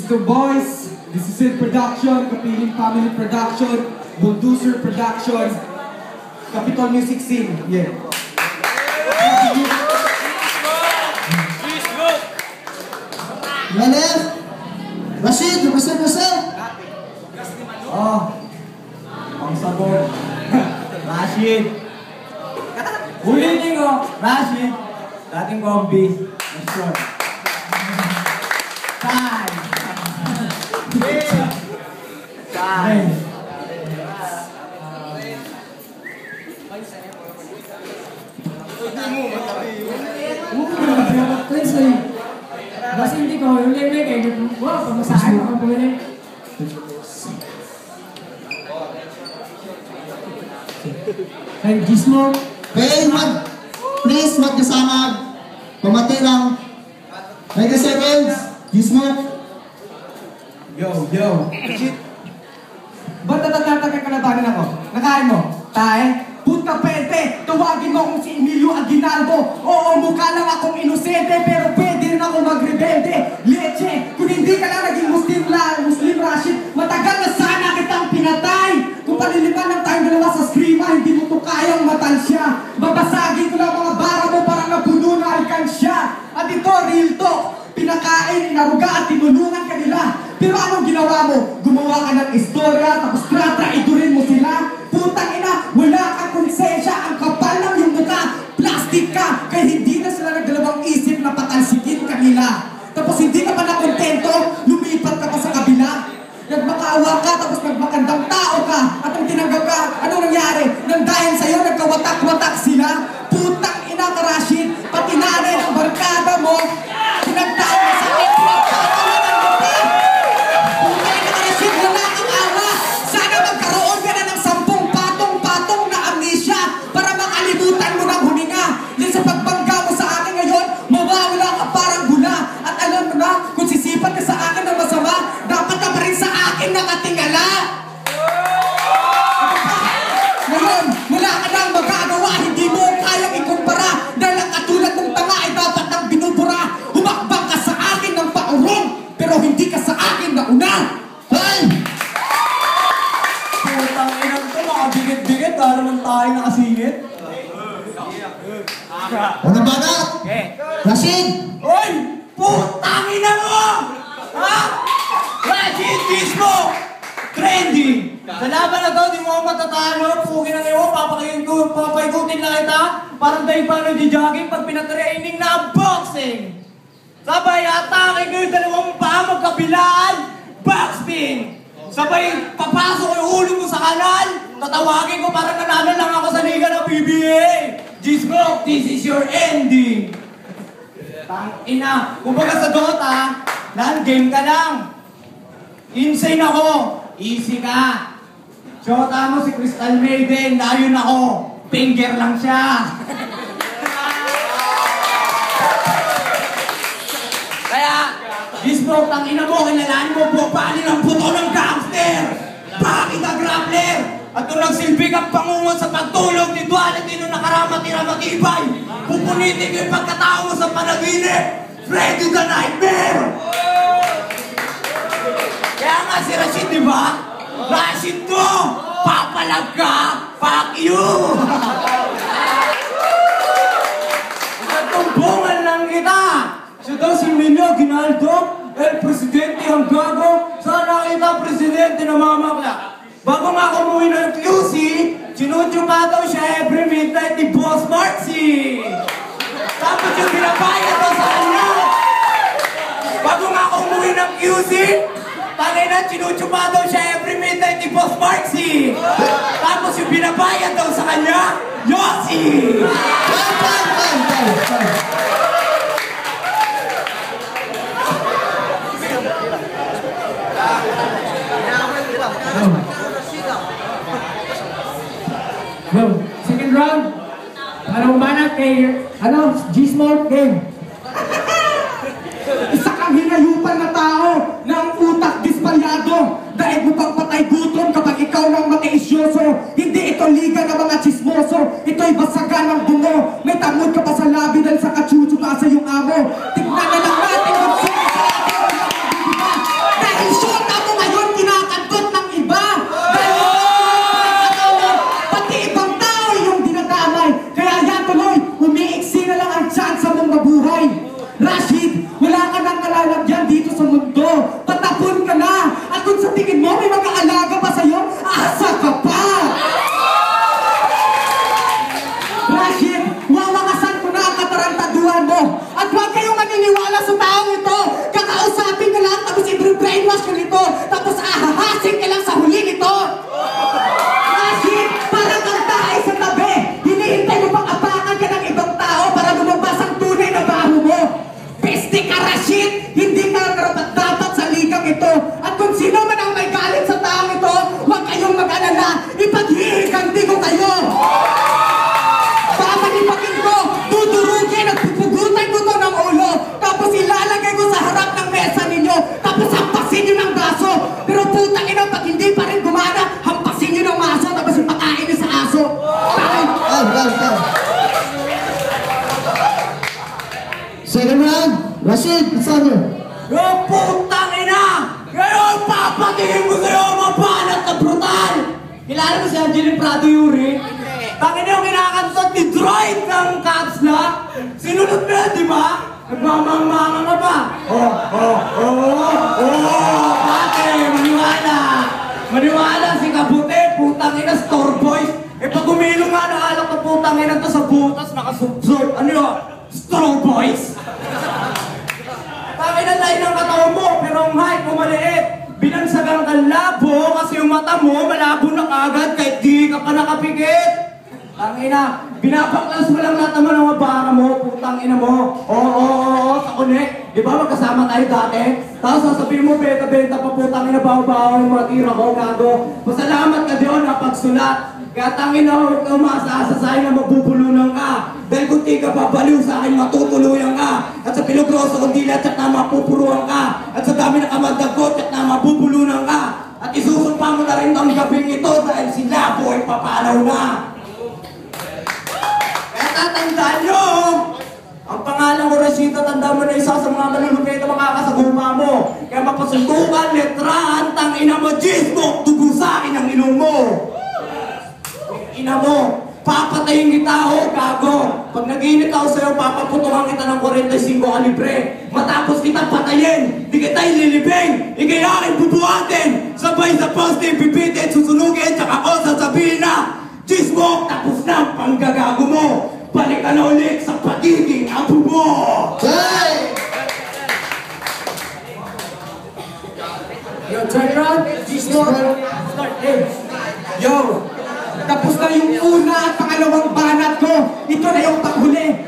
is to boys. This is in production, Kapiling Family Production, Bulldozer Production, Capitol Music Scene. Yeah. Manef! Rashid! Rashid! Oh, ang sabor. Rashid. Ulitin ko, Rashid. Dating kombi. Rashid. Time. Time. Basta hindi ko, yung lele kayo, wow, pamasahin ako po yun. Hey, Gismo! Hey, please, magkasamag. Pamati lang. 90 seconds. Gismo! Yo. Ba't natatagay ka na tanin ako? Nakain mo? Tae? Puta pete! Tawagin mo akong si Emilio Aguinaldo! Oo, mukha lang akong inosente, pero pwede rin ako magrebelde! Leche! Kung hindi ka lang naging Muslim Rashid, matagal na sana kitang pinatay! Kung palilipan lang tayong dalawa sa skrima, hindi mo to kayang matansya! Babasagin ko lang mga bara mo parang napuno na alkansya! At ito, real talk! Pinakain, inaruga at tinulungan ka nila! Pero anong ginawa mo? Gumawa ka ng istorya, tapos traidorin mo sila? Putang ina, wala kang konsensya, ang kapal lang yung mukha, plastic ka, kaya hindi na sila nagdalawang isip na patalsikin ka nila. Tapos hindi ka pa nakontento, lumipat ka pa sa kabila. Nagmakaawa ka, tapos nagmakandang tao ka, at ang tinanggap ka, anong nangyari? Nang dahil sa'yo, nagkawatak-watak sila. Putang ina ka, Rashid, pati nanay ng barkada mo, pinagtaan mo sa akin, pinagtatawanan mo pa. Putang ina ka, Rashid, wala kang awa. Sana magkaroon ka na ng 10 patong-patong na amnesia para makalimutan mo ng huninga. Yan sa pagbangga mo sa akin ngayon, mawawala ka parang gula. At alam mo na, kung sisipan ka sa akin ng masama, dapat ka pa rin sa akin nakatingala. Ngayon, wala ka nang magagawa, hindi mo kayang ikumpara. Dahil ang katulad mong tanga ay dapat nang binubura. Humakbang ka sa akin ng paurong, pero hindi ka sa akin nauna. Hey! Putang inang to, makabigit-bigit, para naman tayo nakasingit. Ano ba na? Rashid! Oy! Putang ina mo! Ha? Rashid Gismo! Trending! Sa laban na to, di mo ako matatalo. Pugin ang ewan, papaikutin lang kita. Parang dahil paano di-jogging pag pinatraining na boxing. Sabay, atake ko yung dalawang paa magkabilaan. Backspin! Sabay, papasok ko yung ulo mo sa kanal. Tatawagin ko parang nanalo lang ako sa liga ng PBA. Gismo, this is your ending. Tangina, kumbaga sa Dota, land game ka lang. Insane ako, easy ka. Shota mo si Crystal Maiden, layo na ako. Finger lang siya. Kaya, Gismo, tangina mo, kailangan mo bupalin ang buto ng gangster. Bakit ka grappler? At kung nagsilbi kang pangungon sa pagtulog ni Duality nung nakaramat na matibay, pupunitin ko yung pagkatao mo sa panaginip. Freddy the Nightmare! Kaya nga si Rashid, di ba? Rashid to! Papalag ka! Fuck you! Natumbungan lang kita! Siya daw si Emilio Aguinaldo, el presidente ang gago, sana kita presidente na mamakla. Bago nga ako umuwi ng QC, sinutsuka daw siya every midnight ni Boss Marcy. Tapos yung binabayad daw sa kanya. Bago nga ako umuwi ng QC, tagay na sinutsuka daw siya every midnight ni Boss Marcy. Tapos yung binabayad daw sa kanya, Yossi! Yo, second round. Ano umanap kay, G-Smoke game. Isa kang hinayupan na tao ng utak dispalyado. Dahil mo pagpatay gutom kapag ikaw lang matiisyoso. Hindi ito liga ng mga chismoso. Ito'y basagan ng bungo. May tamod ka pa sa labi dahil sa kachuchu ka sa iyong amo. Tignan na lang natin kung sino sa atin ang magbibiga. Yung putang ina! Ngayon, papatingin ko sa'yo ang mabanat na brutal! Kilala mo si Angeline Prado Yuri? Tangin yung kinakantot ni Droid ng Caps Lock! Sinunod mo yan, di ba? Nagmamang-manga nga ba? Pate, maniwala! Maniwala si Kabute, putang ina, store boys! Eh pag umilong nga na alak na putang ina to sa butas, nakasubsob. Ano yun? Store boys? Tangin ang lain ng katawan mo, pero ang height mo maliit. Binansagang kang labo kasi yung mata mo malabo na kagad kahit di ka pa nakapikit. Tangina, binabaklas mo lang lahat naman ang mabara mo, putang ina mo. Oo, sa connect. Di ba magkasama tayo dati? Tapos sasabihin mo, benta-benta pa putang ina, bawa-bawa yung mga tira ko, gago. Pasalamat ka diyon na pagsulat. Kaya tangin na huwag ka umaasa sa akin na mabubulunan ka. Dahil kung di ka babaliw sa akin, matutuluyan ka. At sa pilogroso kung di lahat na mapupuruan ka. At sa dami na kamadagot at na mabubulunan ka. At isusumpa mo na rin ang gabing ito dahil si Labo ay papalaw na. Kaya tatandaan nyo, ang pangalan ko Rosita, tanda mo na isa sa mga malulupit na makakasaguma mo. Kaya mapasuntukan, letrahan, tangina mo, Gismo, tugo sa akin ang ilong mo. Ina mo, papatayin kita ho, gago. Pag naginit ako sa'yo, papaputukan kita ng 45 kalibre. Matapos kita patayin, di kita ililibing, ikayakin bubuhatin. Sabay sa poste, bibitin, susunugin, tsaka ako sasabihin na, Gismo, tapos na ang panggagago mo. Balik ka na ulit sa pagiging apo mo. Hey! Yo, turn around. Gismo. Start. Hey. Yo. Tapos na yung una at pangalawang banat ko. Ito na yung panghuli.